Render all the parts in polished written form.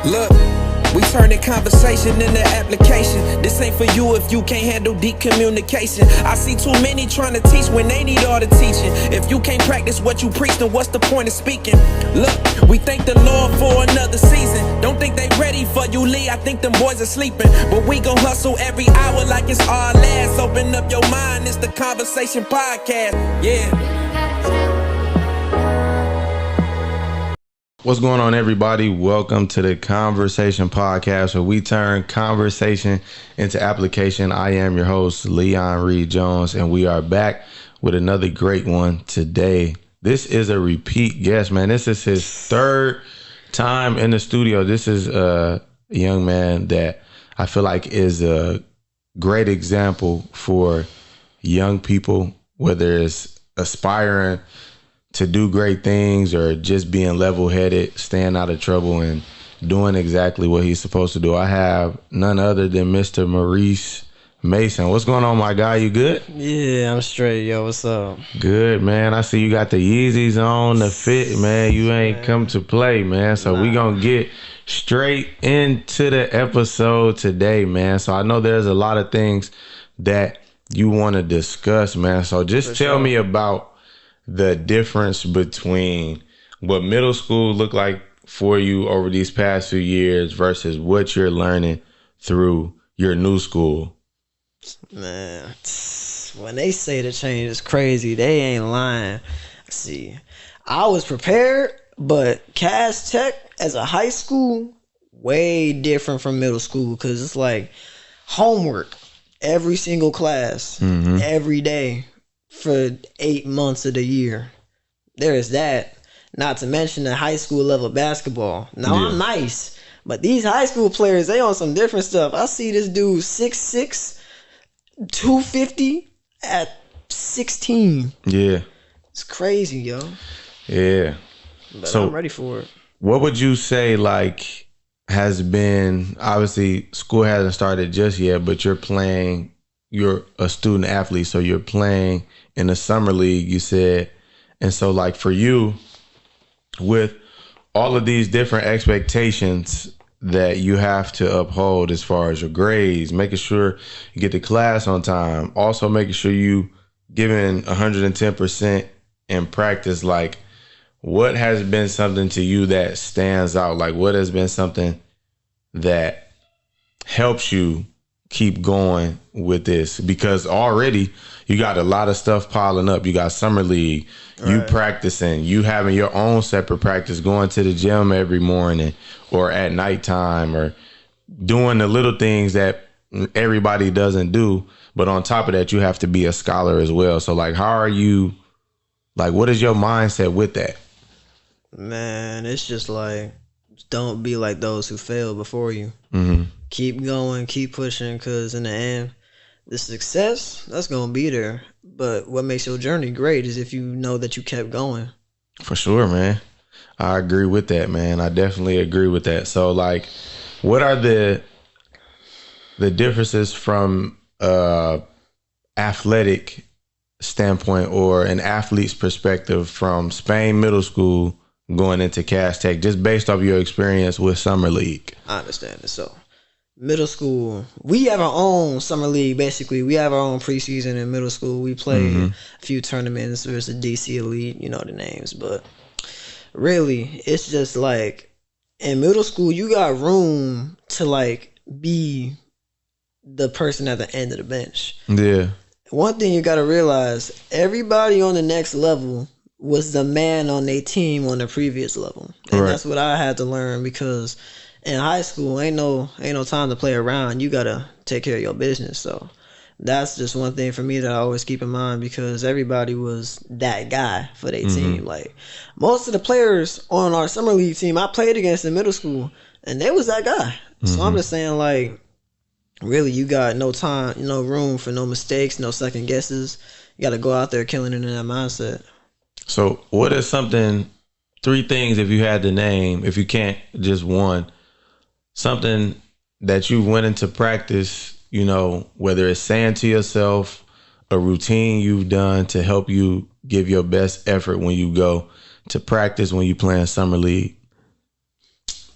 Look, we turning conversation into application. This ain't for you if you can't handle deep communication. I see too many trying to teach when they need all the teaching. If you can't practice what you preach, then what's the point of speaking? Look, we thank the Lord for another season. Don't think they ready for you, Lee. I think them boys are sleeping. But we gon' hustle every hour like it's our last. Open up your mind, it's the converSAYtion podcast. Yeah. What's going on, everybody? Welcome to the converSAYtion podcast, where we turn conversation into application. I am your host, Leon Reed Jones, and we are back with another great one today. This is a repeat guest, man. This is his third time in the studio. This is a young man that I feel like is a great example for young people, whether it's aspiring to do great things or just being level-headed, staying out of trouble, and doing exactly what he's supposed to do. I have none other than Mr. Maurice Mason. What's going on, my guy? You good? Yeah, I'm straight. Yo, what's up? Good, man. I see you got the Yeezys on, the fit, man. You ain't come to play, man. So we gonna get straight into the episode today, man. So I know there's a lot of things that you want to discuss, man. So just tell me about the difference between what middle school looked like for you over these past few years versus what you're learning through your new school. Man, when they say the change is crazy, they ain't lying. See, I was prepared, but Cass Tech as a high school, way different from middle school, because it's like homework every single class, every day, for 8 months of the year. There is that. Not to mention the high school level basketball. Now, I'm nice, but these high school players, they on some different stuff. I see this dude 6'6", 250 at 16. Yeah. It's crazy, yo. Yeah. But so I'm ready for it. What would you say, like, has been, obviously school hasn't started just yet, but you're a student athlete, so you're playing in the summer league, you said. And so, like, for you, with all of these different expectations that you have to uphold as far as your grades, making sure you get to class on time, also making sure you giving 110% in practice, like, what has been something to you that stands out? Like, what has been something that helps you keep going with this? Because already you got a lot of stuff piling up. You got summer league, you practicing, you having your own separate practice, going to the gym every morning or at nighttime, or doing the little things that everybody doesn't do. But on top of that, you have to be a scholar as well. So, like, how are you, like, what is your mindset with that? Man, it's just like, don't be like those who failed before you. Keep going, keep pushing, because in the end, the success, that's going to be there. But what makes your journey great is if you know that you kept going. For sure, man. I agree with that, man. I definitely agree with that. So, like, what are the differences from athletic standpoint or an athlete's perspective from Spain middle school going into Cass Tech, just based off your experience with summer league? I understand it. So, middle school, we have our own summer league, basically. We have our own preseason in middle school. We play a few tournaments. There's the DC Elite, you know the names. But really, it's just like, in middle school, you got room to, like, be the person at the end of the bench. Yeah. One thing you got to realize, everybody on the next level was the man on their team on the previous level. And that's what I had to learn, because in high school, ain't no time to play around. You got to take care of your business. So that's just one thing for me that I always keep in mind, because everybody was that guy for their team. Like, most of the players on our summer league team I played against in middle school, and they was that guy. So I'm just saying, like, really, you got no time, no room for no mistakes, no second guesses. You got to go out there killing it in that mindset. So what is something, 3 things if you had to name, if you can't just one, something that you went into practice, you know, whether it's saying to yourself, a routine you've done to help you give your best effort when you go to practice, when you play in summer league?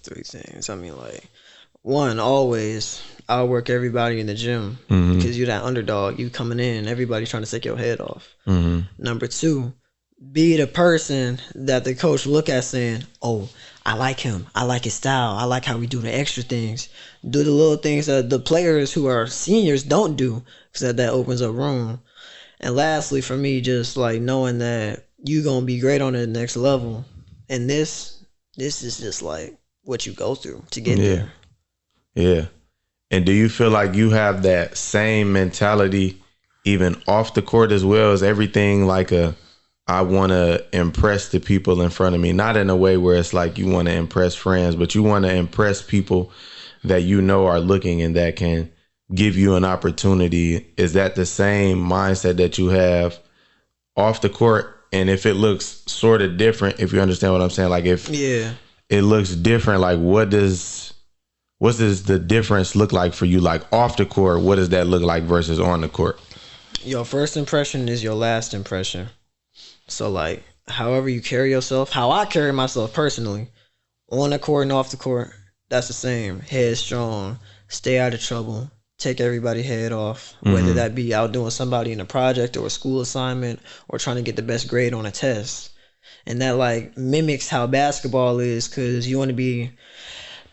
3 things. I mean, like, one, always outwork everybody in the gym Mm-hmm. because you're that underdog. You coming in, everybody trying to take your head off. Mm-hmm. Number 2, be the person that the coach look at saying, oh, I like him. I like his style. I like how we do the extra things. Do the little things that the players who are seniors don't do because that opens up room. And lastly, for me, just like knowing that you going to be great on the next level. And this is just like what you go through to get there. Yeah. And do you feel like you have that same mentality even off the court as well? As everything like I want to impress the people in front of me, not in a way where it's like you want to impress friends, but you want to impress people that you know are looking and that can give you an opportunity. Is that the same mindset that you have off the court? And if it looks sort of different, if you understand what I'm saying, like if it looks different, like what does the difference look like for you? Like off the court, what does that look like versus on the court? Your first impression is your last impression. So like however you carry yourself, how I carry myself personally, on the court and off the court, that's the same. Headstrong, stay out of trouble, take everybody's head off, whether that be outdoing somebody in a project or a school assignment or trying to get the best grade on a test. And that like mimics how basketball is, because you want to be,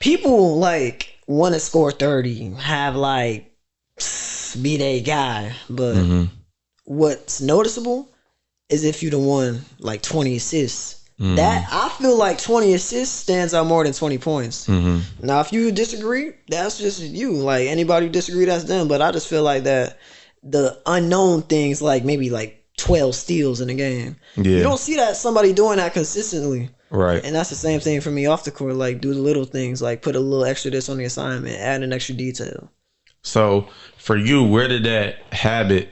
people like want to score 30, have like be that guy, but what's noticeable is if you the one like 20 assists. That I feel like 20 assists stands out more than 20 points. Now, if you disagree, that's just you. Like anybody who disagree, that's them. But I just feel like that the unknown things, like maybe like 12 steals in a game, you don't see that somebody doing that consistently. Right. And that's the same thing for me off the court. Like do the little things, like put a little extra this on the assignment, add an extra detail. So for you, where did that habit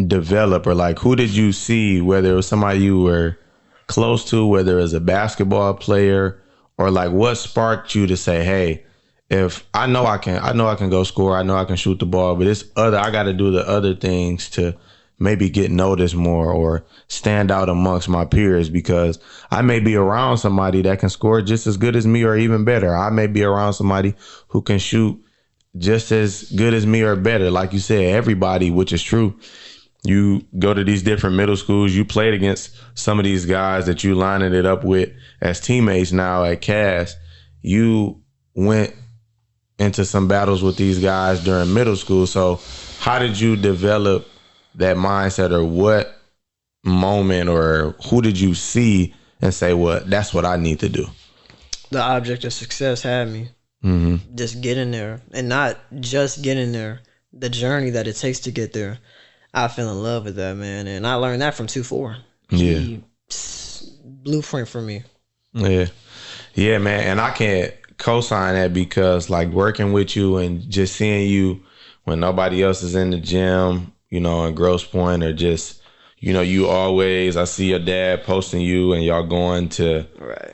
develop, or like who did you see, whether it was somebody you were close to, whether it's a basketball player, or like what sparked you to say, hey, if I know I can go score, I know I can shoot the ball, but I got to do the other things to maybe get noticed more or stand out amongst my peers, because I may be around somebody that can score just as good as me or even better. I may be around somebody who can shoot just as good as me or better. Like you said, everybody, which is true. You go to these different middle schools, you played against some of these guys that you lining it up with as teammates now at Cass. You went into some battles with these guys during middle school. So how did you develop that mindset, or what moment or who did you see and say, well, that's what I need to do? The object of success had me. Just getting there, and not just getting there, the journey that it takes to get there. I fell in love with that, man. And I learned that from 2-4. Blueprint for me. Yeah, man. And I can't co-sign that, because like working with you and just seeing you when nobody else is in the gym, you know, in Grosse Pointe, or just, you know, you always, I see your dad posting you and y'all going to,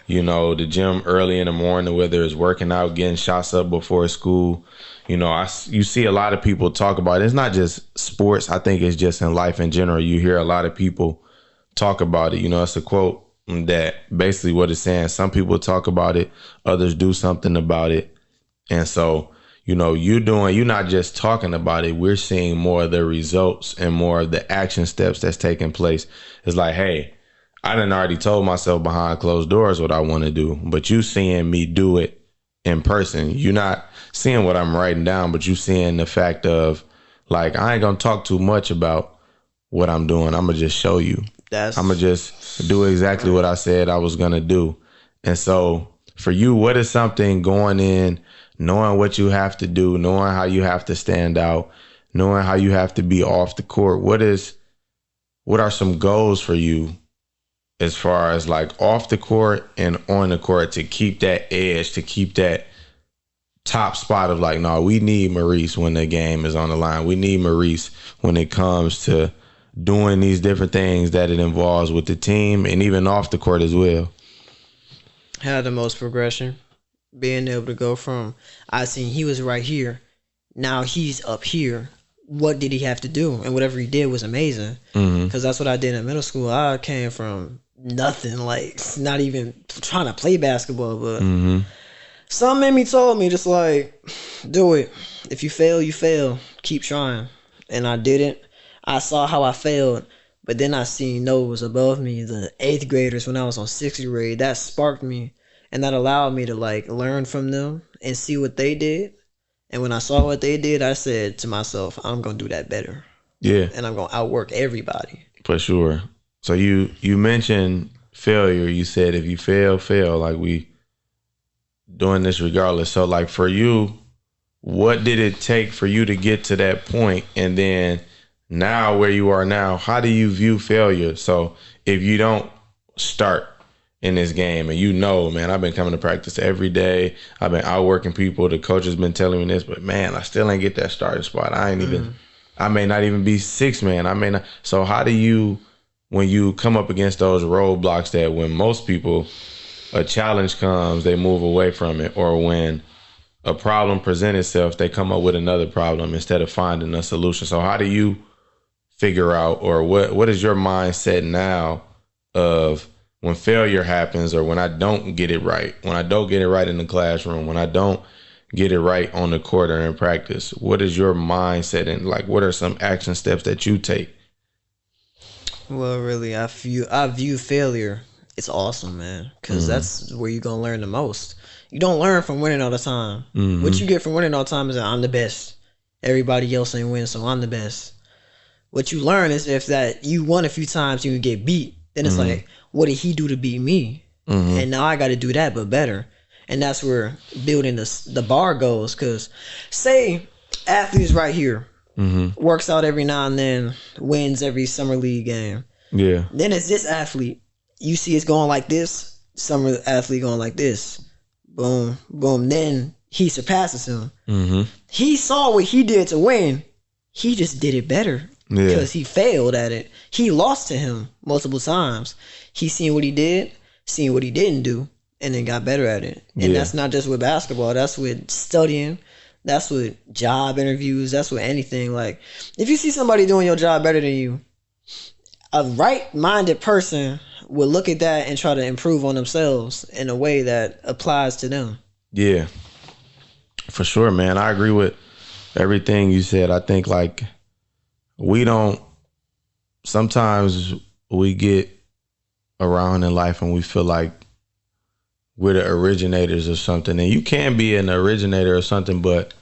you know, the gym early in the morning, whether it's working out, getting shots up before school. You know, you see a lot of people talk about it. It's not just sports. I think it's just in life in general. You hear a lot of people talk about it. You know, it's a quote that basically what it's saying. Some people talk about it, others do something about it. And so, you know, you're not just talking about it. We're seeing more of the results and more of the action steps that's taking place. It's like, hey, I done already told myself behind closed doors what I want to do, but you seeing me do it in person. You're not seeing what I'm writing down, but you seeing the fact of like, I ain't gonna talk too much about what I'm doing. I'm gonna just show you. I'm gonna just do exactly what I said I was gonna do. And so for you, what is something going in, knowing what you have to do, knowing how you have to stand out, knowing how you have to be off the court? What are some goals for you as far as like off the court and on the court, to keep that edge, to keep that top spot of like, no, we need Maurice when the game is on the line. We need Maurice when it comes to doing these different things that it involves with the team and even off the court as well? Had the most progression. Being able to go from, I seen he was right here, now he's up here. What did he have to do? And whatever he did was amazing. Because that's what I did in middle school. I came from nothing, like not even trying to play basketball, but Something in me told me just like, do it. If you fail, you fail. Keep trying. And I didn't. I saw how I failed, but then I seen those above me, the 8th graders when I was on 6th grade. That sparked me, and that allowed me to like learn from them and see what they did. And when I saw what they did, I said to myself, I'm gonna do that better. Yeah. And I'm gonna outwork everybody. For sure. So you mentioned failure. You said if you fail, like we doing this regardless. So like for you, what did it take for you to get to that point? And then now where you are now, how do you view failure? So if you don't start in this game and you know, man, I've been coming to practice every day. I've been outworking people. The coach has been telling me this, but man, I still ain't get that starting spot. I may not even be 6 man. I may not. So how do you, when you come up against those roadblocks that when most people, a challenge comes, they move away from it, or when a problem presents itself, they come up with another problem instead of finding a solution. So how do you figure out, or what is your mindset now of when failure happens, or when I don't get it right, when I don't get it right in the classroom, when I don't get it right on the court or in practice? What is your mindset, and like what are some action steps that you take? Well, really, I view failure. It's awesome, man, because that's where you're gonna learn the most. You don't learn from winning all the time. What you get from winning all the time is that I'm the best. Everybody else ain't win, so I'm the best. What you learn is if that you won a few times, you can get beat. Then it's like, what did he do to beat me? And now I got to do that, but better. And that's where building the bar goes. Because say athletes right here works out every now and then, wins every summer league game. Yeah. Then it's this athlete. You see it's going like this. Summer athlete going like this. Boom, boom. Then he surpasses him. He saw what he did to win. He just did it better. Because he failed at it. He lost to him multiple times. He seen what he did, seen what he didn't do, and then got better at it. And that's not just with basketball. That's with studying. That's with job interviews. That's with anything. Like, if you see somebody doing your job better than you, a right-minded person will look at that and try to improve on themselves in a way that applies to them. Yeah. For sure, man. I agree with everything you said. I think, like, sometimes we get around in life and we feel like we're the originators of something. And you can be an originator or something, but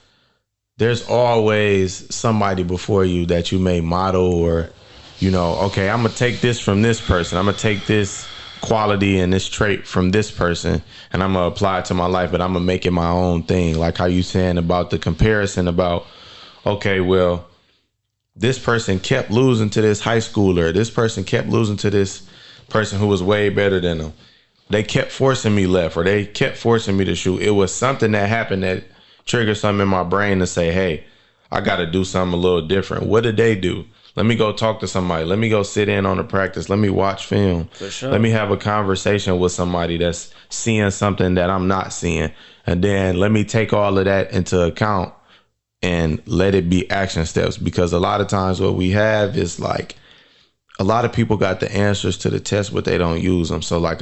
there's always somebody before you that you may model, or, you know, okay, I'm going to take this from this person. I'm going to take this quality and this trait from this person, and I'm going to apply it to my life, but I'm going to make it my own thing. Like how you saying about the comparison about, okay, well, this person kept losing to this high schooler. This person kept losing to this person who was way better than them. They kept forcing me left, or they kept forcing me to shoot. It was something that happened that triggered something in my brain to say, hey, I got to do something a little different. What did they do? Let me go talk to somebody. Let me go sit in on the practice. Let me watch film. For sure. Let me have a conversation with somebody that's seeing something that I'm not seeing. And then let me take all of that into account and let it be action steps. Because a lot of times what we have is like, a lot of people got the answers to the test, but they don't use them. So like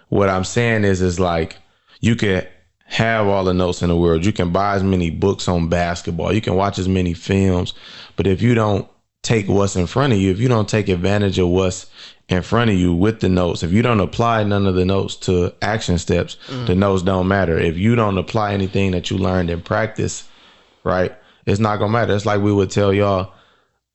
what I'm saying is like, you can have all the notes in the world. You can buy as many books on basketball. You can watch as many films. But if you don't take what's in front of you, if you don't take advantage of what's in front of you with the notes, if you don't apply none of the notes to action steps, the notes don't matter. If you don't apply anything that you learned in practice, right, it's not gonna matter. It's like we would tell y'all,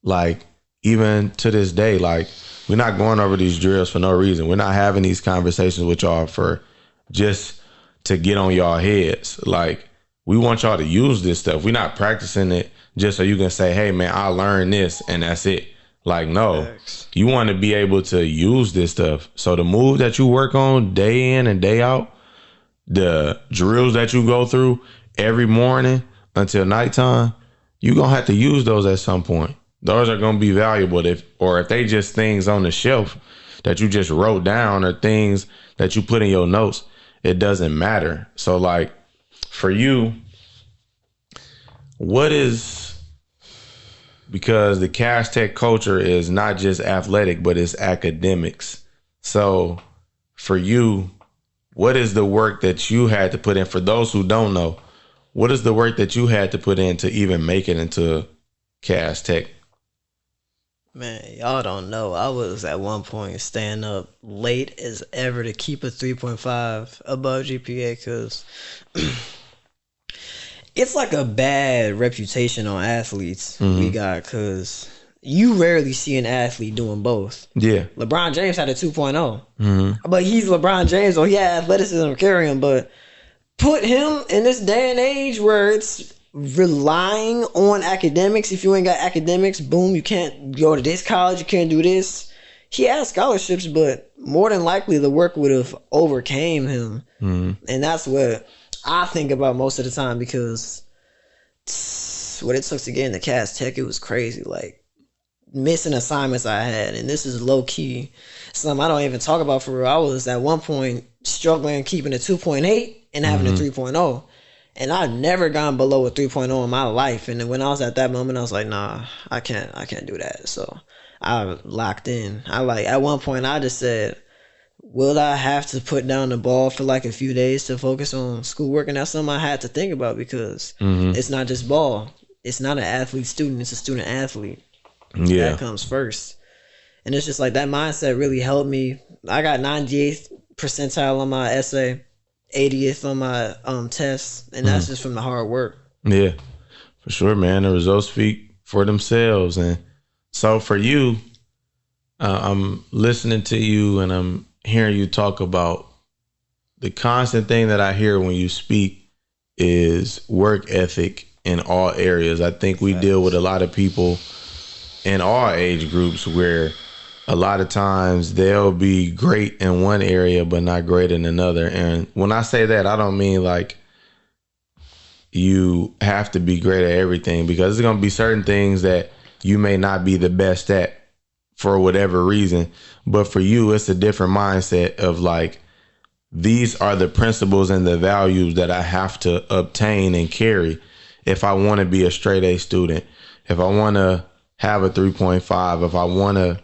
like, even to this day, like, we're not going over these drills for no reason. We're not having these conversations with y'all for just to get on y'all heads. Like, we want y'all to use this stuff. We're not practicing it just so you can say, hey man, I learned this and that's it. Like, no, you want to be able to use this stuff. So the move that you work on day in and day out, the drills that you go through every morning until nighttime, you're going to have to use those at some point. Those are going to be valuable. If they just things on the shelf that you just wrote down, or things that you put in your notes, it doesn't matter. So like for you, because the Cash Tech culture is not just athletic, but it's academics. So for you, what is the work that you had to put in? For those who don't know, what is the work that you had to put in to even make it into Cass Tech? Man, y'all don't know. I was at one point staying up late as ever to keep a 3.5 above GPA because it's like a bad reputation on athletes we got because you rarely see an athlete doing both. Yeah. LeBron James had a 2.0, but he's LeBron James, so he had athleticism to carry him. But put him in this day and age where it's relying on academics. If you ain't got academics, boom, you can't go to this college, you can't do this. He had scholarships, but more than likely the work would have overcame him. And that's what I think about most of the time because what it took to get into Cass Tech, it was crazy. Like missing assignments I had, and this is low key something I don't even talk about for real. I was at one point struggling keeping a 2.8 and having a 3.0. And I've never gone below a 3.0 in my life. And then when I was at that moment, I was like, nah, I can't do that. So I locked in. At one point I just said, will I have to put down the ball for like a few days to focus on schoolwork? And that's something I had to think about because it's not just ball. It's not an athlete student, it's a student athlete. Yeah. That comes first. And it's just like that mindset really helped me. I got 98th percentile on my essay. 80th on my test, and that's just from the hard work. Yeah, for sure, man. The results speak for themselves. And so for you, I'm listening to you and I'm hearing you talk about the constant thing that I hear when you speak is work ethic in all areas. I think we deal with a lot of people in all age groups where a lot of times they'll be great in one area but not great in another. And when I say that, I don't mean like you have to be great at everything, because there's going to be certain things that you may not be the best at for whatever reason. But for you, it's a different mindset of like, these are the principles and the values that I have to obtain and carry if I want to be a straight A student, if I want to have a 3.5, if I want to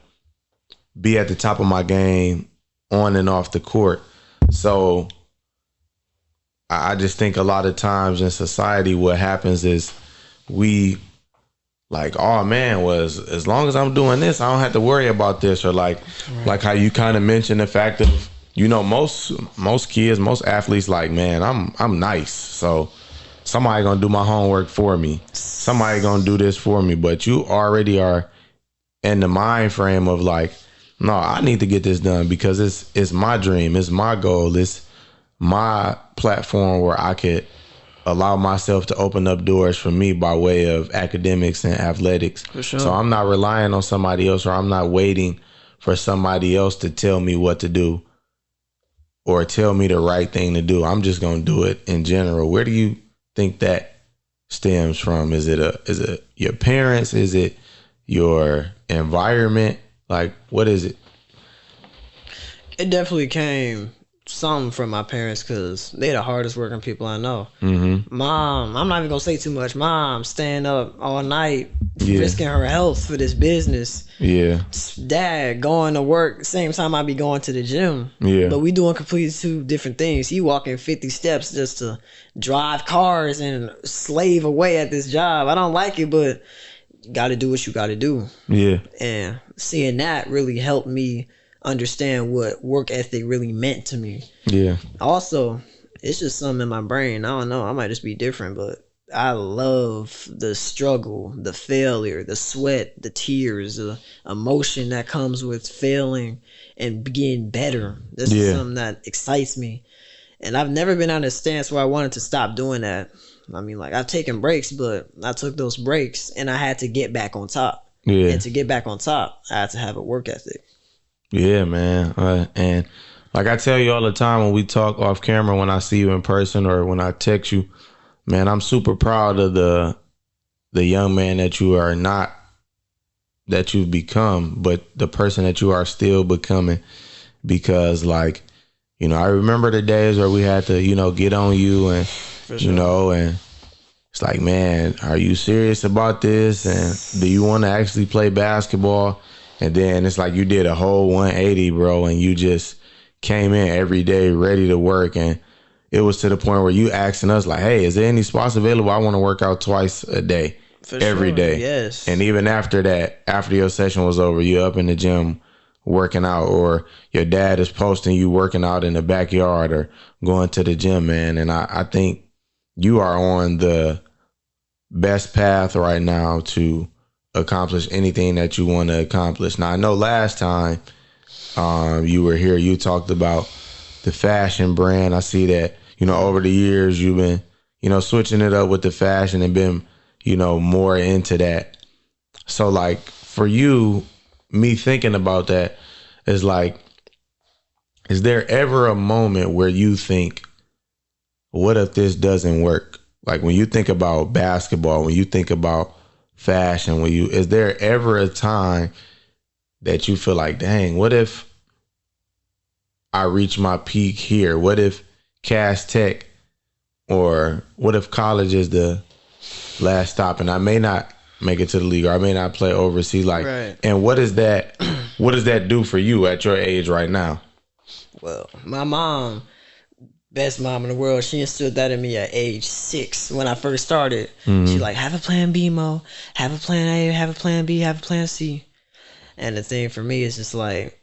be at the top of my game on and off the court. So I just think a lot of times in society, what happens is we like, oh man, as long as I'm doing this, I don't have to worry about this. Or like how you kind of mentioned the fact of, you know, most kids, most athletes like, man, I'm nice. So somebody gonna do my homework for me. Somebody gonna do this for me. But you already are in the mind frame of like, no, I need to get this done because it's my dream. It's my goal. It's my platform where I could allow myself to open up doors for me by way of academics and athletics. For sure. So I'm not relying on somebody else, or I'm not waiting for somebody else to tell me what to do or tell me the right thing to do. I'm just going to do it in general. Where do you think that stems from? Is it your parents? Is it your environment? Like, what is it? It definitely came some from my parents because they're the hardest working people I know. Mom, I'm not even going to say too much. Mom staying up all night, risking her health for this business. Yeah. Dad going to work same time I be going to the gym. Yeah. But we doing completely two different things. He walking 50 steps just to drive cars and slave away at this job. I don't like it, but you got to do what you got to do. Yeah. And seeing that really helped me understand what work ethic really meant to me. Yeah. Also, it's just something in my brain. I don't know. I might just be different, but I love the struggle, the failure, the sweat, the tears, the emotion that comes with failing and getting better. This is something that excites me. And I've never been on a stance where I wanted to stop doing that. I mean, like, I've taken breaks, but I took those breaks and I had to get back on top. Yeah. And to get back on top, I had to have a work ethic. Yeah, man. And like I tell you all the time when we talk off camera, when I see you in person or when I text you, man, I'm super proud of the young man that you are not, that you've become, but the person that you are still becoming. Because, like, you know, I remember the days where we had to, you know, get on you and, you know, and it's like, man, are you serious about this? And do you want to actually play basketball? And then it's like you did a whole 180, bro, and you just came in every day ready to work, and it was to the point where you asking us like, hey, is there any spots available? I want to work out twice a day, every day. Yes. And even after that, after your session was over, you up in the gym working out, or your dad is posting you working out in the backyard or going to the gym, man. And I think you are on the best path right now to accomplish anything that you want to accomplish. Now, I know last time you were here, you talked about the fashion brand. I see that, over the years you've been, switching it up with the fashion and been, more into that. So like for you, me thinking about that is like, is there ever a moment where you think, what if this doesn't work? Like when you think about basketball, when you think about fashion, is there ever a time that you feel like, dang, what if I reach my peak here? What if Cass Tech, or what if college is the last stop and I may not make it to the league, or I may not play overseas? Like, right. And what does that do for you at your age right now? Well, my mom, best mom in the world, she instilled that in me at age 6 when I first started. Mm-hmm. She like, have a plan B, Mo. Have a plan A, have a plan B, have a plan C. And the thing for me is just like,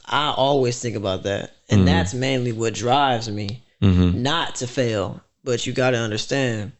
I always think about that. And that's mainly what drives me, not to fail. But you got to understand,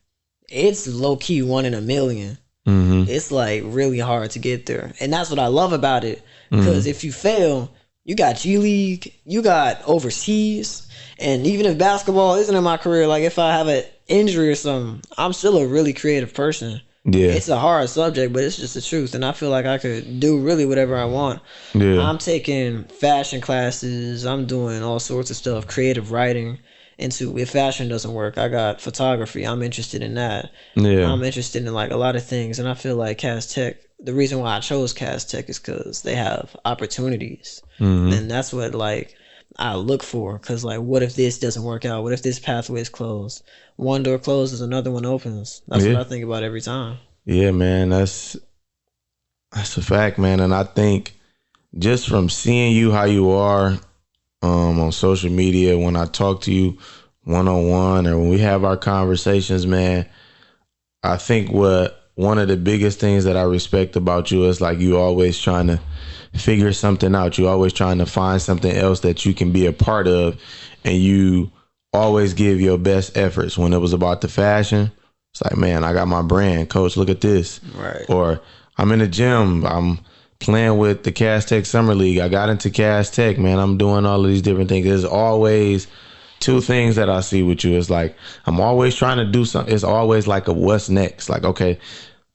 it's low-key 1 in a million. It's like really hard to get there. And that's what I love about it. Because if you fail, you got G League, you got overseas. And even if basketball isn't in my career, like if I have an injury or something, I'm still a really creative person. Yeah, it's a hard subject, but it's just the truth. And I feel like I could do really whatever I want. Yeah. I'm taking fashion classes. I'm doing all sorts of stuff, creative writing. If fashion doesn't work, I got photography. I'm interested in that. Yeah. I'm interested in like a lot of things. And I feel like Cass Tech, the reason why I chose Cass Tech is because they have opportunities. And that's what like I look for. Because like, what if this doesn't work out? What if this pathway is closed? One door closes, another one opens. That's what I think about every time. Yeah, man, that's a fact, man. And I think just from seeing you how you are on social media, when I talk to you one-on-one or when we have our conversations, man, I think one of the biggest things that I respect about you is like you always trying to figure something out. You always trying to find something else that you can be a part of, and you always give your best efforts. When it was about the fashion, it's like, man, I got my brand. Coach, look at this. Right. Or I'm in the gym. I'm playing with the Cass Tech Summer League. I got into Cass Tech, man. I'm doing all of these different things. There's always 2 things that I see with you. It's like, I'm always trying to do something. It's always like a what's next. Like, okay,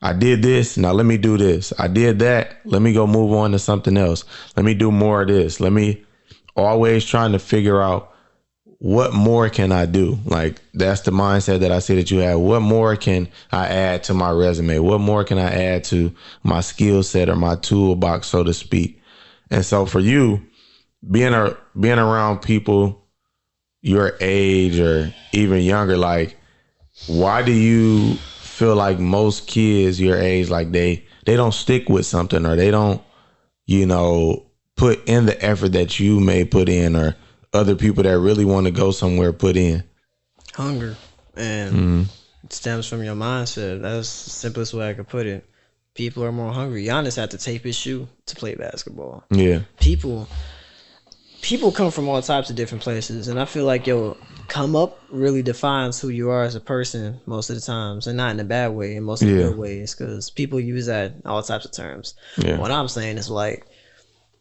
I did this. Now let me do this. I did that. Let me go move on to something else. Let me do more of this. Let me always trying to figure out what more can I do? Like, that's the mindset that I see that you have. What more can I add to my resume? What more can I add to my skill set or my toolbox, so to speak? And so for you, being around people your age or even younger, like, why do you feel like most kids your age, like they don't stick with something, or they don't, put in the effort that you may put in, or other people that really want to go somewhere put in? Hunger. And it stems from your mindset. That's the simplest way I could put it. People are more hungry. Giannis had to tape his shoe to play basketball. Yeah. People come from all types of different places, and I feel like your come up really defines who you are as a person most of the times, and not in a bad way, in most of the good ways, because people use that in all types of terms. Yeah. What I'm saying is like,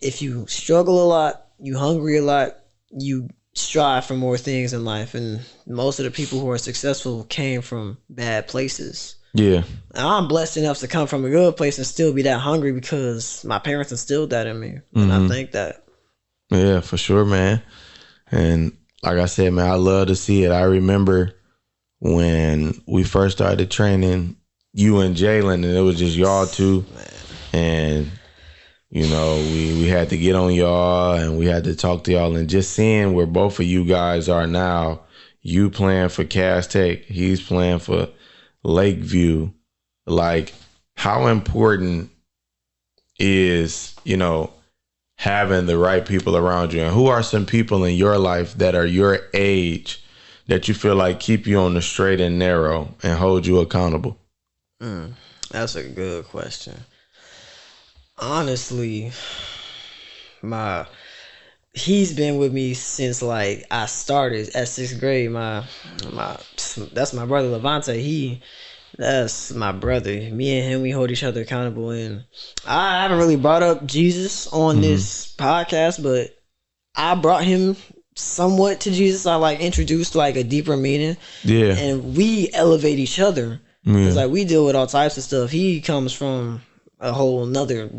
if you struggle a lot, you hungry a lot, you strive for more things in life. And most of the people who are successful came from bad places. Yeah. And I'm blessed enough to come from a good place and still be that hungry because my parents instilled that in me. And I think that. Yeah, for sure, man. And like I said, man, I love to see it. I remember when we first started training, you and Jalen, and it was just y'all two. Man. And we had to get on y'all and we had to talk to y'all, and just seeing where both of you guys are now, you playing for Cass Tech, he's playing for Lakeview. Like, how important is, having the right people around you? And who are some people in your life that are your age that you feel like keep you on the straight and narrow and hold you accountable? That's a good question. Honestly, he's been with me since like I started at 6th grade. That's my brother Levante. That's my brother. Me and him, we hold each other accountable. And I haven't really brought up Jesus on this podcast, but I brought him somewhat to Jesus. I like introduced like a deeper meaning. Yeah. And we elevate each other. It's like we deal with all types of stuff. He comes from a whole nother,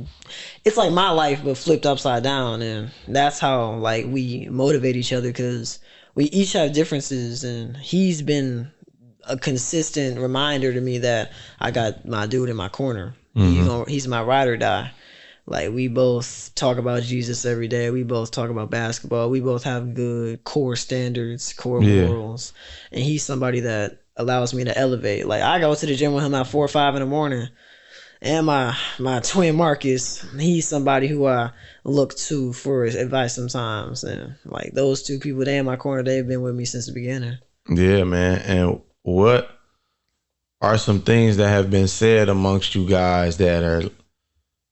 it's like my life but flipped upside down, and that's how like we motivate each other, because we each have differences, and he's been a consistent reminder to me that I got my dude in my corner. He's my ride or die. Like, we both talk about Jesus every day. We both talk about basketball. We both have good core standards, core morals, and he's somebody that allows me to elevate. Like, I go to the gym with him at 4 or 5 in the morning. And my twin Marcus, he's somebody who I look to for advice sometimes. And like, those two people, they in my corner, they've been with me since the beginning. Yeah, man. And what are some things that have been said amongst you guys that are,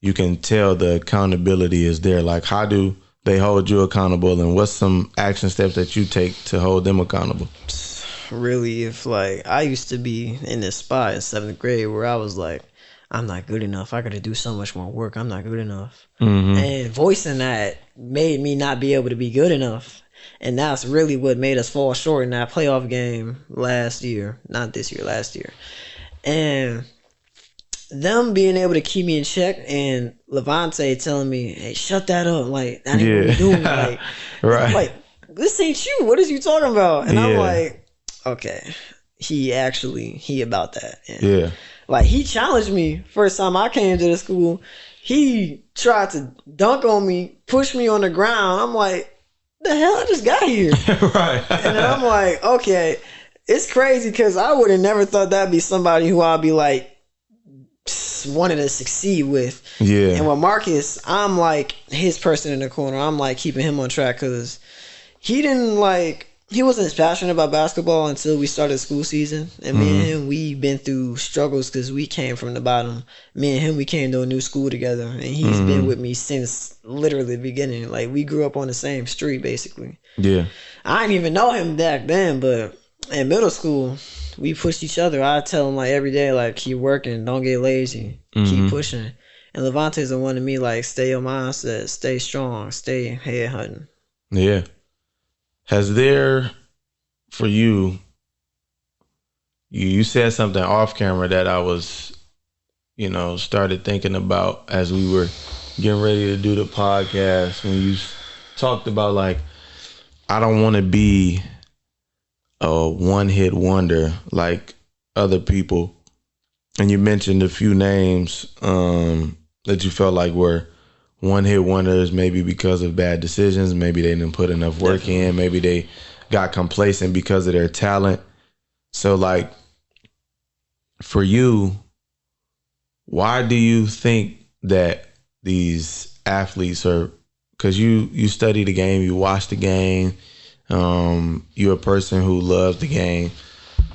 you can tell the accountability is there? Like, how do they hold you accountable, and what's some action steps that you take to hold them accountable? Really, if like, I used to be in this spot in 7th grade where I was like, I'm not good enough. I got to do so much more work. I'm not good enough. And voicing that made me not be able to be good enough. And that's really what made us fall short in that playoff game last year. Not this year, last year. And them being able to keep me in check, and Levante telling me, hey, shut that up. Like, that ain't what we're doing. Like, right. Like, this ain't you. What is you talking about? And I'm like, okay. He about that. And like, he challenged me first time I came to the school. He tried to dunk on me, push me on the ground. I'm like, the hell, I just got here. Right. And then I'm like, okay, it's crazy, because I would have never thought that'd be somebody who I'd be like wanting to succeed with. Yeah. And with Marcus, I'm like his person in the corner. I'm like keeping him on track, because he wasn't as passionate about basketball until we started school season. And me and him, we've been through struggles because we came from the bottom. Me and him, we came to a new school together. And he's been with me since literally the beginning. Like, we grew up on the same street, basically. Yeah. I didn't even know him back then, but in middle school, we pushed each other. I tell him, like, every day, like, keep working, don't get lazy, keep pushing. And Levante's the one to me, like, stay your mindset, stay strong, stay head hunting. Yeah. Has there, for you, you said something off camera that I was, started thinking about as we were getting ready to do the podcast, when you talked about, like, I don't want to be a one-hit wonder like other people. And you mentioned a few names that you felt like were one-hit wonders, maybe because of bad decisions, maybe they didn't put enough work in, maybe they got complacent because of their talent. So, like, for you, why do you think that these athletes are, because you study the game, you watch the game, you're a person who loves the game.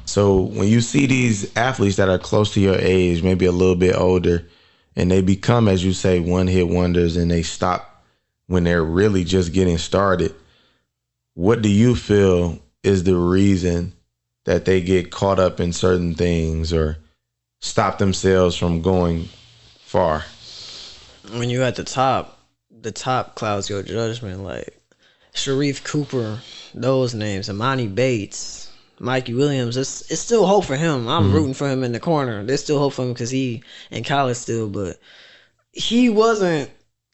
So when you see these athletes that are close to your age, maybe a little bit older, and they become, as you say, one-hit wonders, and they stop when they're really just getting started, what do you feel is the reason that they get caught up in certain things or stop themselves from going far? When you're at the top clouds your judgment. Like Sharif Cooper, those names, Imani Bates, Mikey Williams, it's still hope for him. I'm rooting for him in the corner. There's still hope for him because he in college still, but he wasn't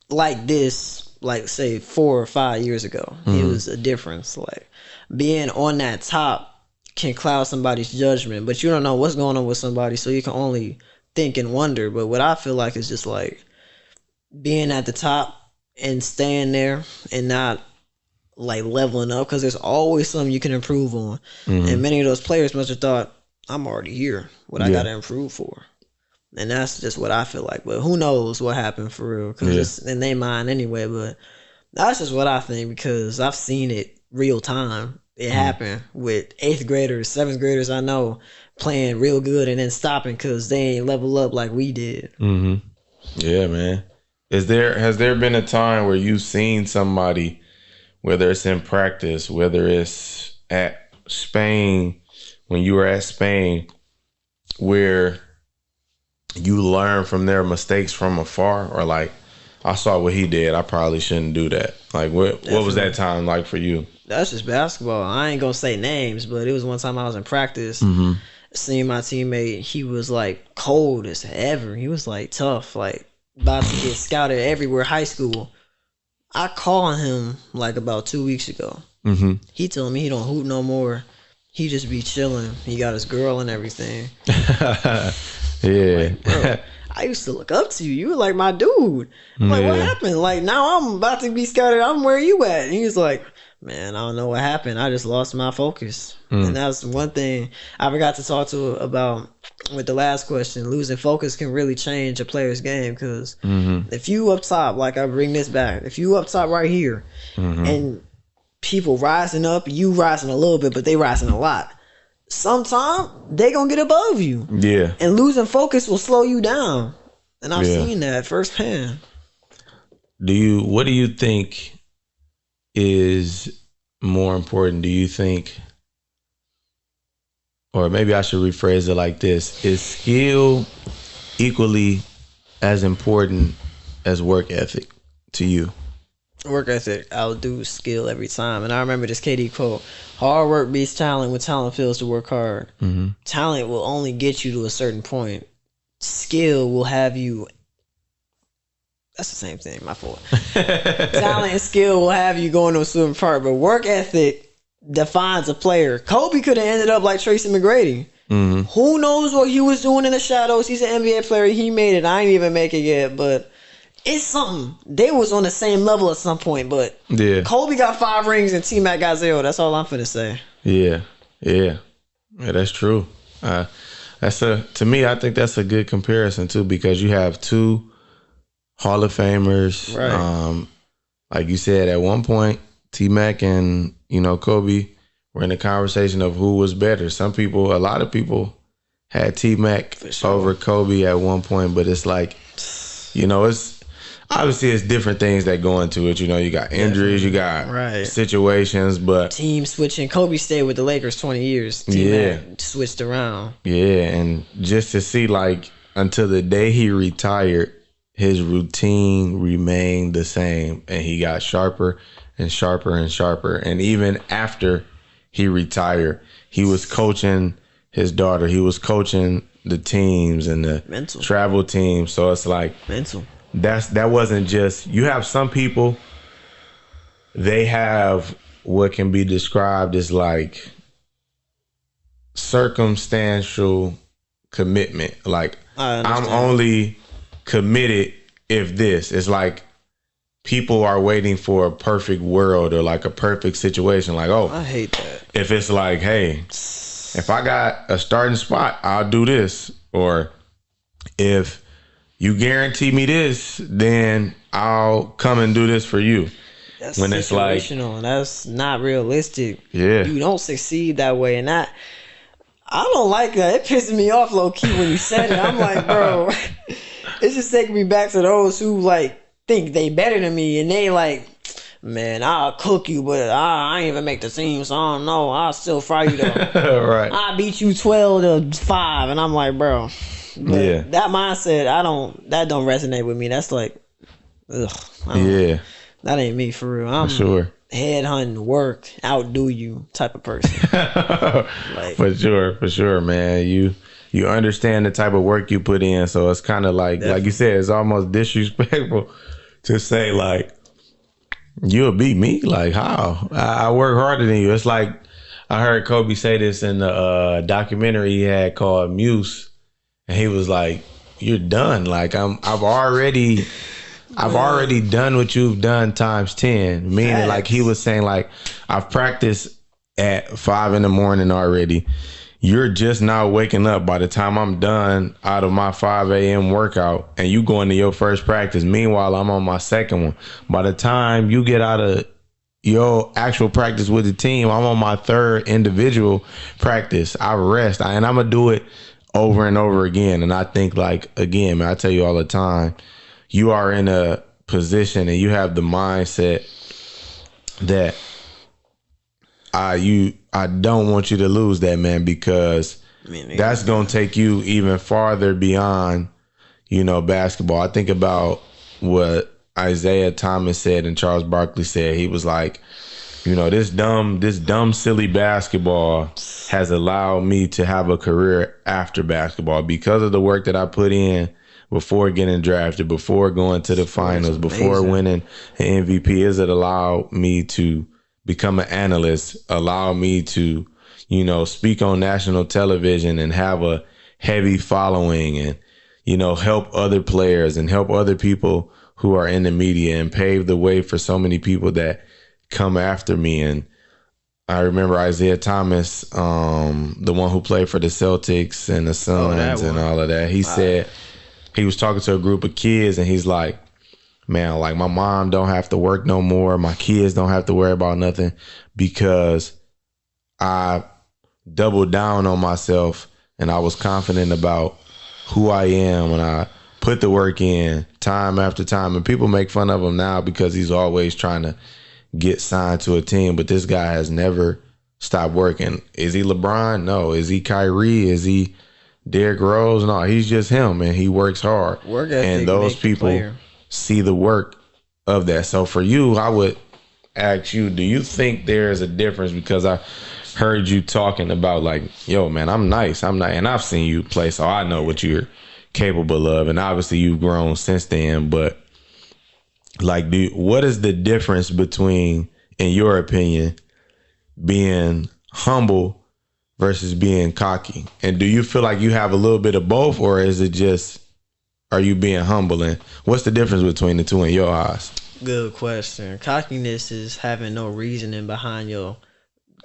like this, like, say, 4 or 5 years ago. He was a difference. Like, being on that top can cloud somebody's judgment, but you don't know what's going on with somebody, so you can only think and wonder. But what I feel like is just like being at the top and staying there and not like leveling up, because there's always something you can improve on. And many of those players must have thought, I'm already here. What I got to improve for? And that's just what I feel like. But who knows what happened for real? Because it's in their mind anyway. But that's just what I think, because I've seen it real time. It happened with 8th graders, 7th graders I know playing real good and then stopping because they ain't level up like we did. Mm-hmm. Yeah, man. Has there been a time where you've seen somebody, whether it's in practice, whether it's at Spain, when you were at Spain, where you learn from their mistakes from afar, or like, I saw what he did, I probably shouldn't do that? Like, what was that time like for you? That's just basketball. I ain't gonna say names, but it was one time I was in practice, seeing my teammate. He was like cold as ever. He was like tough, like about to get scouted everywhere, high school. I called him like about 2 weeks ago. He told me he don't hoop no more. He just be chilling. He got his girl and everything. Yeah. Like, bro, I used to look up to you. You were like my dude. I'm like, what happened? Like, now I'm about to be scouted. I'm where you at? And he was like, man, I don't know what happened. I just lost my focus. And that's one thing I forgot to talk to about with the last question. Losing focus can really change a player's game, because if you up top, like I bring this back, if you up top right here and people rising up, you rising a little bit, but they rising a lot, sometime they gonna get above you. Yeah. And losing focus will slow you down. And I've seen that firsthand. What do you think is more important? Do you think, or maybe I should rephrase it like this, is skill equally as important as work ethic to you? Work ethic outdo skill every time. And I remember this KD quote: hard work beats talent when talent fails to work hard. Talent will only get you to a certain point. Skill will have you. That's the same thing, my fault. Talent and skill will have you going to a certain part, but work ethic defines a player. Kobe could have ended up like Tracy McGrady. Who knows what he was doing in the shadows? He's an NBA player. He made it. I ain't even make it yet, but it's something. They was on the same level at some point, but Kobe got 5 rings and T-Mac got 0. That's all I'm finna say. Yeah, that's true. To me, I think that's a good comparison too, because you have 2 Hall of Famers. Right. Like you said, at one point, T-Mac and Kobe were in a conversation of who was better. A lot of people had T-Mac over Kobe at one point, but it's like, it's obviously it's different things that go into it. You got injuries, you got situations, but team switching. Kobe stayed with the Lakers 20 years. T-Mac switched around. Yeah, and just to see, like, until the day he retired, his routine remained the same, and he got sharper and sharper and sharper. And even after he retired, he was coaching his daughter. He was coaching the teams and the travel teams. So it's like that wasn't just, you have some people, they have what can be described as like circumstantial commitment. Like, I'm only committed if this. It's like people are waiting for a perfect world or like a perfect situation. Like, I hate that. If it's like, hey, if I got a starting spot, I'll do this. Or if you guarantee me this, then I'll come and do this for you. That's when it's like, that's not realistic. Yeah. You don't succeed that way. And I don't like that. It pisses me off low key when you said it. I'm like, bro, it's just taking me back to those who like think they better than me, and they like, man, I'll cook you, but I ain't even make the team, so I don't know. I'll still fry you though. Right. I beat you 12-5, and I'm like, bro, that mindset, that don't resonate with me. That's like, that ain't me for real. I'm headhunting, work, outdo you type of person. Like, for sure, man. You understand the type of work you put in, so it's kind of like you said, it's almost disrespectful to say like, you'll beat me. Like, how? I work harder than you. It's like, I heard Kobe say this in the documentary he had called Muse, and he was like, "You're done. Like, I've already done what you've done times 10." Meaning, like, he was saying, like, I've practiced at 5 a.m. already. you're just now waking up by the time I'm done out of my 5 a.m. workout and you going to your first practice. Meanwhile, I'm on my second one. By the time you get out of your actual practice with the team, I'm on my third individual practice. I rest, and I'm going to do it over and over again. And I think, like, again, man, I tell you all the time, you are in a position and you have the mindset that I don't want you to lose that, man, because that's going to take you even farther beyond, basketball. I think about what Isaiah Thomas said and Charles Barkley said. He was like, this dumb, silly basketball has allowed me to have a career after basketball because of the work that I put in before getting drafted, before going to the finals, before winning an MVP. Is it allowed me to become an analyst, allow me to, speak on national television and have a heavy following and, help other players and help other people who are in the media and pave the way for so many people that come after me. And I remember Isaiah Thomas, the one who played for the Celtics and the Suns and all of that. He said he was talking to a group of kids and he's like, man, like my mom don't have to work no more. My kids don't have to worry about nothing because I doubled down on myself and I was confident about who I am and I put the work in time after time. And people make fun of him now because he's always trying to get signed to a team. But this guy has never stopped working. Is he LeBron? No. Is he Kyrie? Is he Derrick Rose? No, he's just him and he works hard. Work ethic, and those people see the work of that. So for you, I would ask you, do you think there's a difference? Because I heard you talking about like, yo, man, I'm nice. And I've seen you play, so I know what you're capable of. And obviously you've grown since then. But like, what is the difference between, in your opinion, being humble versus being cocky? And do you feel like you have a little bit of both, or is it just, are you being humble? And what's the difference between the two in your eyes? Good question. Cockiness is having no reasoning behind your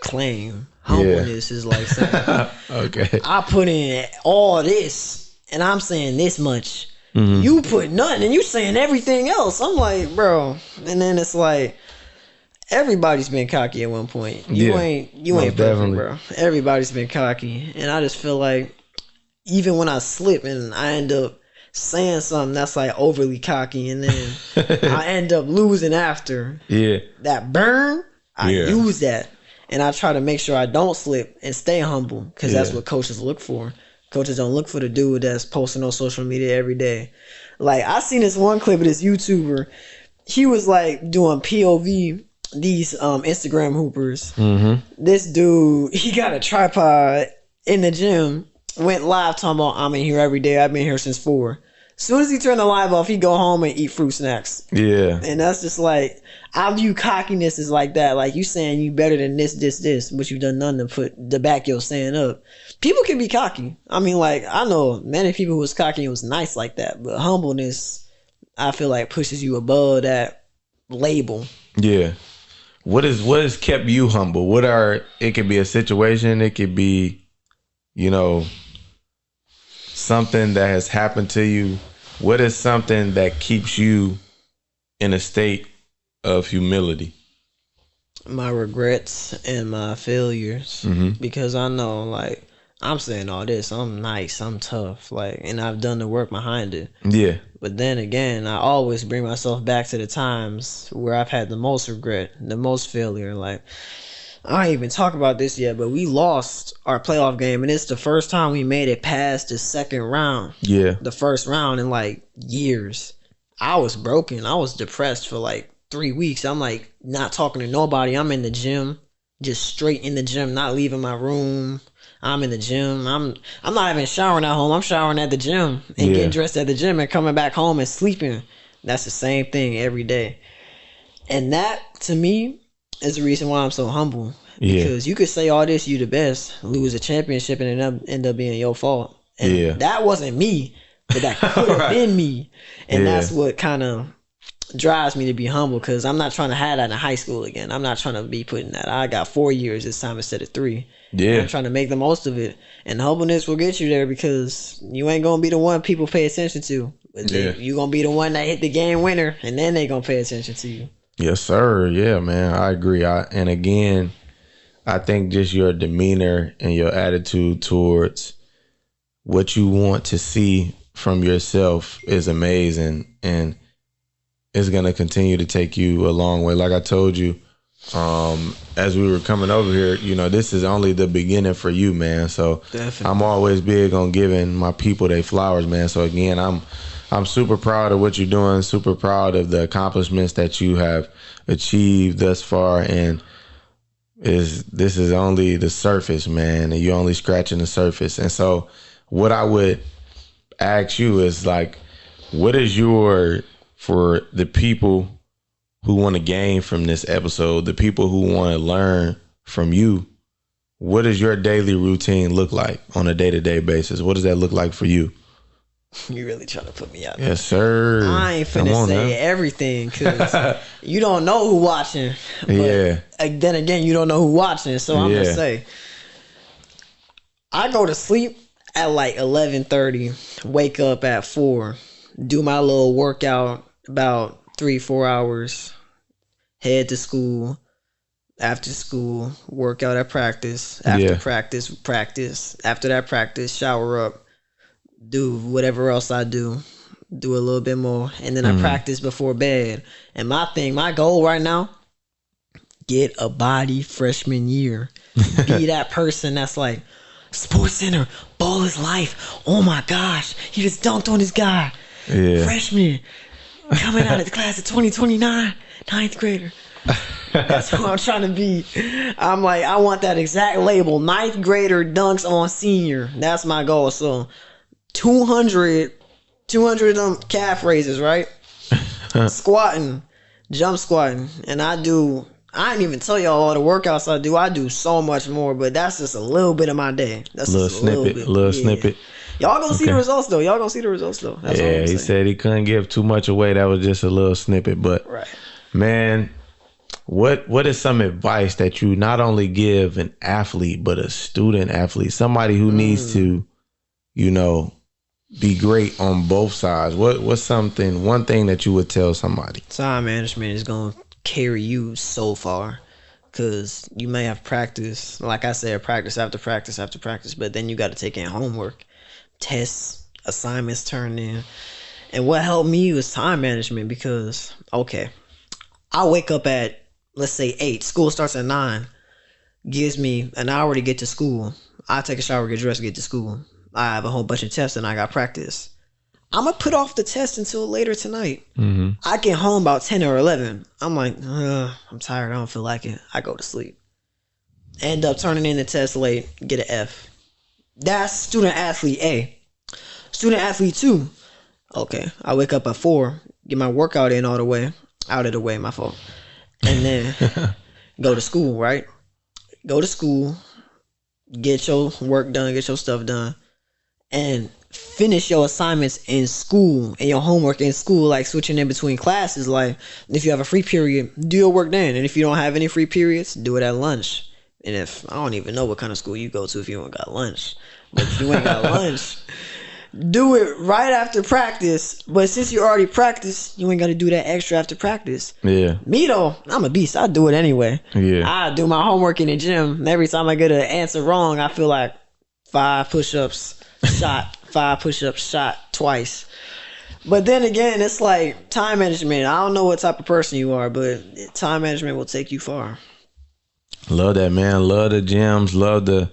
claim. Humbleness is like saying, okay, I put in all this and I'm saying this much. Mm-hmm. You put nothing and you saying everything else. I'm like, bro. And then it's like, everybody's been cocky at one point. You ain't perfect, bro. Everybody's been cocky. And I just feel like even when I slip and I end up saying something that's like overly cocky and then I end up losing after. Yeah. That burn, I use that. And I try to make sure I don't slip and stay humble because that's what coaches look for. Coaches don't look for the dude that's posting on social media every day. Like, I seen this one clip of this YouTuber. He was like doing POV, these Instagram hoopers. Mm-hmm. This dude, he got a tripod in the gym, went live talking about, I'm in here every day. I've been here since 4. As soon as he turned the live off, he go home and eat fruit snacks. Yeah. And that's just like, I view cockiness as like that. Like, you saying you better than this, but you done nothing to back your saying up. People can be cocky. I mean, like, I know many people who was cocky and was nice like that, but humbleness, I feel like, pushes you above that label. Yeah. What has kept you humble? It could be a situation, it could be, something that has happened to you. What is something that keeps you in a state of humility? My regrets and my failures. Mm-hmm. Because I know, like, I'm saying all this, I'm nice, I'm tough, like, and I've done the work behind it. Yeah. But then again, I always bring myself back to the times where I've had the most regret, the most failure. Like, I ain't even talk about this yet, but we lost our playoff game, and it's the first time we made it past the second round. Yeah. The first round in, like, years. I was broken. I was depressed for, like, 3 weeks. I'm, like, not talking to nobody. I'm in the gym, just straight in the gym, not leaving my room. I'm in the gym. I'm not even showering at home. I'm showering at the gym and getting dressed at the gym and coming back home and sleeping. That's the same thing every day. And that, to me, is the reason why I'm so humble. Because you could say all this, you the best, lose a championship, and end up being your fault. And that wasn't me, but that could have been me. And that's what kind of drives me to be humble, because I'm not trying to have that in high school again. I'm not trying to be putting that. I got 4 years this time instead of 3. Yeah. And I'm trying to make the most of it. And humbleness will get you there because you ain't going to be the one people pay attention to. But then you going to be the one that hit the game winner, and then they going to pay attention to you. Yes, sir. Yeah, man. I agree. And again, I think just your demeanor and your attitude towards what you want to see from yourself is amazing. And it's going to continue to take you a long way. Like I told you, as we were coming over here, you know, this is only the beginning for you, man. So definitely. I'm always big on giving my people their flowers, man. So again, I'm super proud of what you're doing, super proud of the accomplishments that you have achieved thus far. And this is only the surface, man, and you're only scratching the surface. And so what I would ask you is, like, what is for the people who want to gain from this episode, the people who want to learn from you, what does your daily routine look like on a day-to-day basis? What does that look like for you? You really trying to put me out there. Yes, sir. I ain't finna say everything because you don't know who watching. But then again, you don't know who watching. So I'm going to say, I go to sleep at like 11:30, wake up at 4, do my little workout about 3-4 hours, head to school, after school, workout at practice, after practice, after that practice, shower up, do whatever else I do a little bit more, and then I practice before bed. And my goal right now, get a body freshman year. Be that person that's like, Sports Center, ball is life. Oh my gosh, he just dunked on this guy. Freshman, coming out of the class of 2029, 9th grader. That's who I'm trying to be. I'm like, I want that exact label. 9th grader dunks on senior. That's my goal. So 200 of them calf raises, right? Squatting, jump squatting. And I ain't even tell y'all all the workouts I do. I do so much more, but that's just a little bit of my day. That's little just snippet, little snippet. Y'all gonna see the results though. That's he said he couldn't give too much away. That was just a little snippet. But man, what is some advice that you not only give an athlete, but a student athlete, somebody who needs to, you know, be great on both sides? What's one thing that you would tell somebody? Time management is gonna carry you so far, because you may have practice, like I said, practice after practice after practice, but then you got to take in homework, tests, assignments turned in. And what helped me was time management, because I wake up at, let's say 8, school starts at 9, gives me an hour to get to school. I take a shower, get dressed, get to school. I have a whole bunch of tests and I got practice. I'm going to put off the test until later tonight. I get home about 10 or 11. I'm like, I'm tired. I don't feel like it. I go to sleep. End up turning in the test late, get an F. That's student athlete A. Student athlete 2. I wake up at 4, get my workout in out of the way, my fault. And then go to school, right? Go to school, get your work done, get your stuff done, and finish your assignments in school and your homework in school, like switching in between classes. Like, if you have a free period, do your work then. And if you don't have any free periods, do it at lunch. And if I don't even know what kind of school you go to if you ain't got lunch. But if you ain't got lunch, do it right after practice. But since you already practiced, you ain't got to do that extra after practice. Yeah. Me though, I'm a beast. I do it anyway. Yeah. I do my homework in the gym. Every time I get an answer wrong, I feel like 5 push-ups, shot. 5 push-ups, shot twice. But then again, it's like time management. I don't know what type of person you are, but time management will take you far. Love that, man. Love the gyms. Love the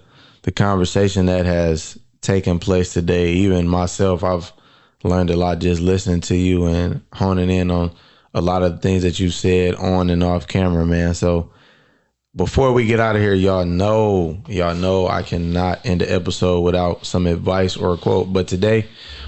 conversation that has taken place today. Even myself, I've learned a lot just listening to you and honing in on a lot of the things that you said on and off camera, man. So before we get out of here, y'all know I cannot end the episode without some advice or a quote. But today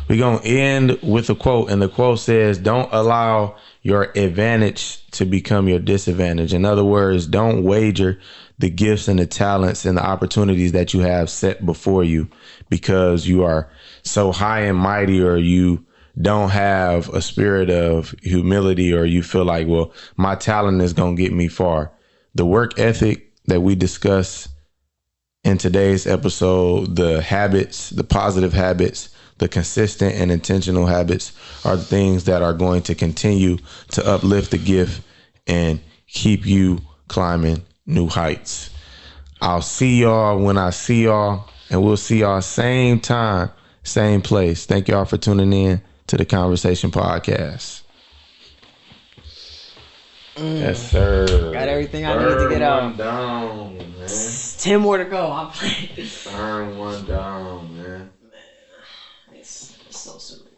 we're going to end with a quote. And the quote says, don't allow your advantage to become your disadvantage. In other words, don't wager the gifts and the talents and the opportunities that you have set before you because you are so high and mighty, or you don't have a spirit of humility, or you feel like, well, my talent is going to get me far. The work ethic that we discuss in today's episode, the habits, the positive habits, the consistent and intentional habits are the things that are going to continue to uplift the gift and keep you climbing new heights. I'll see y'all when I see y'all, and we'll see y'all same time, same place. Thank y'all for tuning in to the converSAYtion podcast. Yes, sir. Got everything I needed to get out. Down, man. 10 more to go. I'm playing. Turn one down, man. It's so surreal.